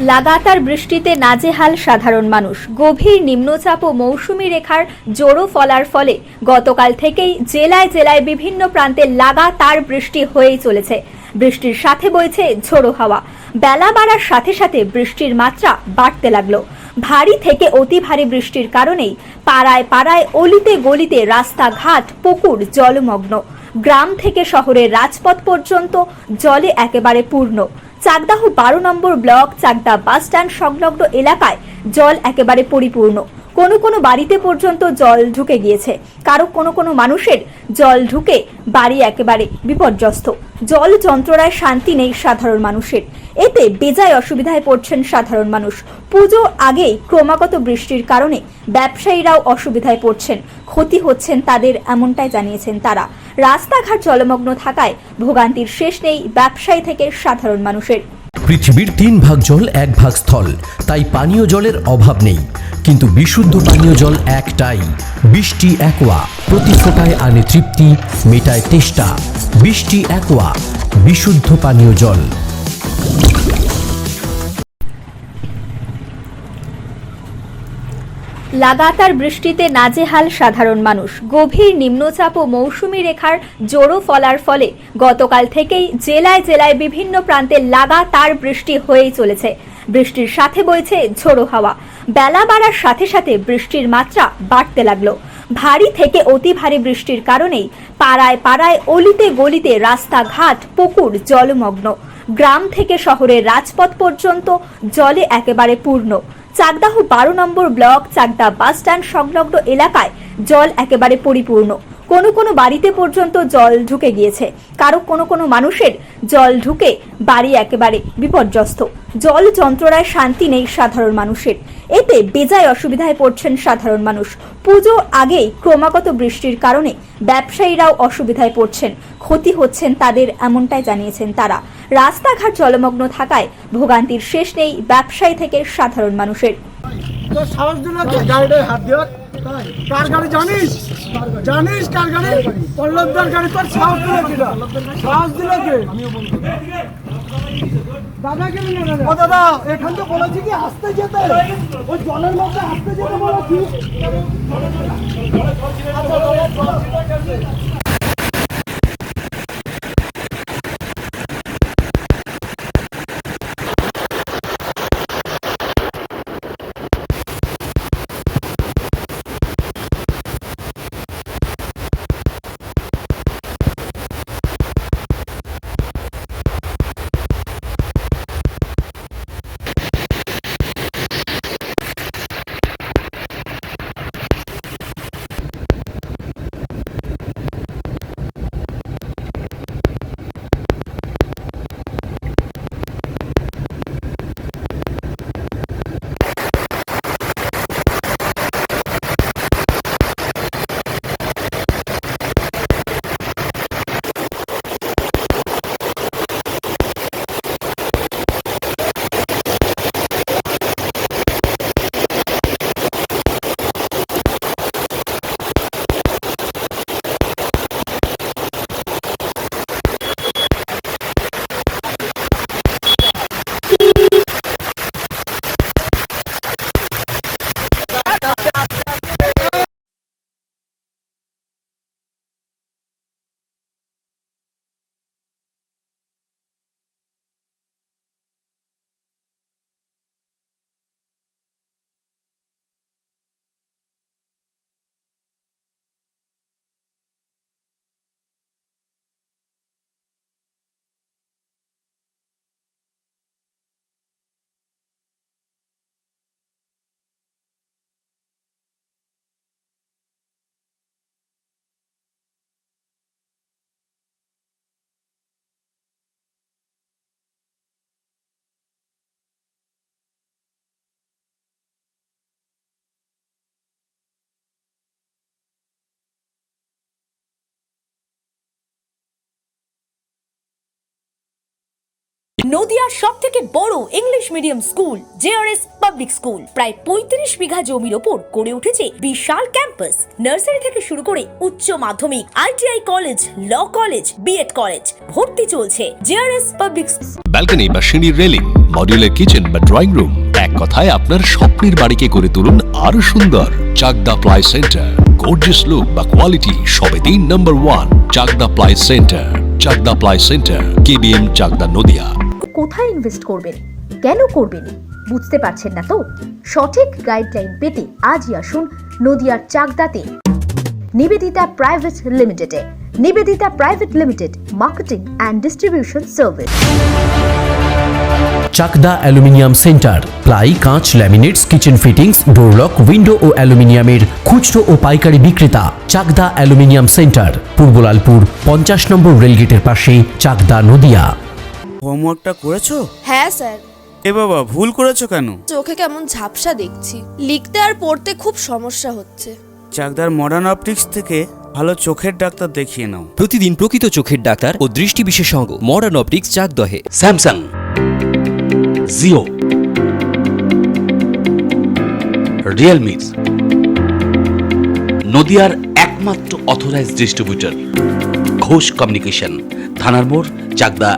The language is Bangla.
লাগাতার বৃষ্টিতে নাজেহাল সাধারণ মানুষ। গভীর নিম্নচাপ ও মৌসুমী রেখার জোরো ফলার ফলে গতকাল থেকেই জেলায় জেলায় বিভিন্ন প্রান্তে লাগাতার বৃষ্টি হয়েই চলেছে। বৃষ্টির সাথে বইছে ঝোড়ো হাওয়া। বেলা বাড়ার সাথে সাথে বৃষ্টির মাত্রা বাড়তে লাগলো। ভারী থেকে অতি ভারী বৃষ্টির কারণেই পাড়ায় পাড়ায় অলিতে গলিতে রাস্তাঘাট পুকুর জলমগ্ন। গ্রাম থেকে শহরের রাজপথ পর্যন্ত জলে একেবারে পূর্ণ। চাকদাহ 12 নম্বর ব্লক চাকদা বাস স্ট্যান্ড সংলগ্ন এলাকায় জল একেবারে পরিপূর্ণ। কোনো কোনো বাড়িতে পর্যন্ত জল ঢুকে গিয়েছে। কারো কোনো মানুষের জল ঢুকে বাড়ি একেবারে বিপর্যস্ত। জল যন্ত্রণায় শান্তি নেই সাধারণ মানুষের। এতে বেজায় অসুবিধায় পড়ছেন সাধারণ মানুষ। পুজো আগেই ক্রমাগত বৃষ্টির কারণে ব্যবসায়ীরাও অসুবিধায় পড়ছেন, ক্ষতি হচ্ছেন তাদের, এমনটাই জানিয়েছেন তারা। রাস্তাঘাট জলমগ্ন থাকায় ভোগান্তির শেষ নেই ব্যবসায়ী থেকে সাধারণ মানুষের। পৃথিবীর 3 ভাগ জল 1 ভাগ স্থল, তাই পানীয় জলের অভাব নেই। কিন্তু বিশুদ্ধ পানীয় জল একটাই, বৃষ্টি অ্যাকোয়া। প্রতি ফোঁটায় আনে তৃপ্তি, মেটায় তেষ্টা। বৃষ্টি অ্যাকোয়া, বিশুদ্ধ পানীয় জল। লাগাতার বৃষ্টিতে নাজেহাল সাধারণ মানুষ। গভীর নিম্নচাপ ও মৌসুমী রেখার জোরো ফলার ফলে গতকাল থেকেই জেলায় জেলায় বিভিন্ন প্রান্তে লাগাতার বৃষ্টি হয়েই চলেছে। বৃষ্টির সাথে বইছে ঝোড়ো হাওয়া। বেলা বাড়ার সাথে সাথে বৃষ্টির মাত্রা বাড়তে লাগলো। ভারী থেকে অতি ভারী বৃষ্টির কারণেই পাড়ায় পাড়ায় অলিতে গলিতে রাস্তাঘাট পুকুর জলমগ্ন। গ্রাম থেকে শহরের রাজপথ পর্যন্ত জলে একেবারে পূর্ণ। চাকদাহ 12 নম্বর ব্লক চাকদা বাস স্ট্যান্ড সংলগ্ন এলাকায় জল একেবারে পরিপূর্ণ। কোনো কোনো বাড়িতে পর্যন্ত জল ঢুকে গিয়েছে। কারো কোনো মানুষের জল ঢুকে বাড়ি একেবারে বিপর্যস্ত। জল যন্ত্রণায় শান্তি নেই সাধারণ মানুষের। এতে বেজায় অসুবিধায় পড়ছেন সাধারণ মানুষ। পুজো আগেই ক্রমাগত বৃষ্টির কারণে ব্যবসায়ীরাও অসুবিধায় পড়ছেন, ক্ষতি হচ্ছেন তাদের, এমনটাই জানিয়েছেন তারা। রাস্তাঘাট জলমগ্ন থাকায় ভোগান্তির শেষ নেই ব্যবসায়ী থেকে সাধারণ মানুষের। কার গাড়ি জানিস? জানিস কার গাড়ি? পল্লবদার গাড়ি। তোর সাহস দিল কিনা? সাহস দিল কে? দাদা কে বলে দাদা? ও দাদা, এখান তো বলেছি কি আসতে যেতে, ওই জলের মধ্যে আসতে যেতে বলেছি। নদিয়ার সবথেকে বড় English medium school JRS public school প্রায় ৩৫ বিঘা জমির ওপর গড়ে উঠেছে বিশাল ক্যাম্পাস। নার্সারি থেকে শুরু করে উচ্চ মাধ্যমিক, ITI college, law college, BEd college, ভর্তি চলছে জেআরএস পাবলিক। ব্যালকনি বা সিঁড়ির রেলিং, মডিউলার কিচেন বা ড্রয়িং রুম, এক কথায় আপনার স্বপ্নের বাড়িকে করে তুলুন আরো সুন্দর। Chakdah ply centre, gorgeous look বা কোয়ালিটি সবেতেই number 1। Chakdah ply centre, Chakdah ply centre, KBM, Chakdah, Nadia. কোথায় ইনভেস্ট করবেন, কেন করবেন বুঝতে পারছেন না তো? সঠিক গাইডলাইন পেতে আজই আসুন নদিয়ার চাকদাতে নিবেদিতা প্রাইভেট লিমিটেডে। Nivedita private limited, marketing and distribution service. Chakdah aluminium centre, ply, কাঁচ, laminates, kitchen fittings, door lock, window ও অ্যালুমিনিয়ামের খুচরো ও পাইকারি বিক্রেতা। Chakdah aluminium centre, Purbalalpur 50 number রেলগেটের পাশে, চাকদা, নদিয়া। হোমওয়ার্কটা করেছো? হ্যাঁ স্যার। এ বাবা, ভুল করেছো কেন? চোখে কেমন ঝাপসা দেখছি, লিখতে আর পড়তে খুব সমস্যা হচ্ছে। চাকদার মডার্ন অপটিক্স থেকে ভালো চোখের ডাক্তার দেখিয়ে নাও। প্রতিদিন প্রকৃত চোখের ডাক্তার ও দৃষ্টি বিশেষজ্ঞ মডার্ন অপটিক্স, চাকদহে। স্যামসাং, জিও, রিয়েলমি, নদিয়ার একমাত্র অথরাইজড ডিস্ট্রিবিউটর ঘোষ কমিউনিকেশন, থানার মোড়, চাকদা।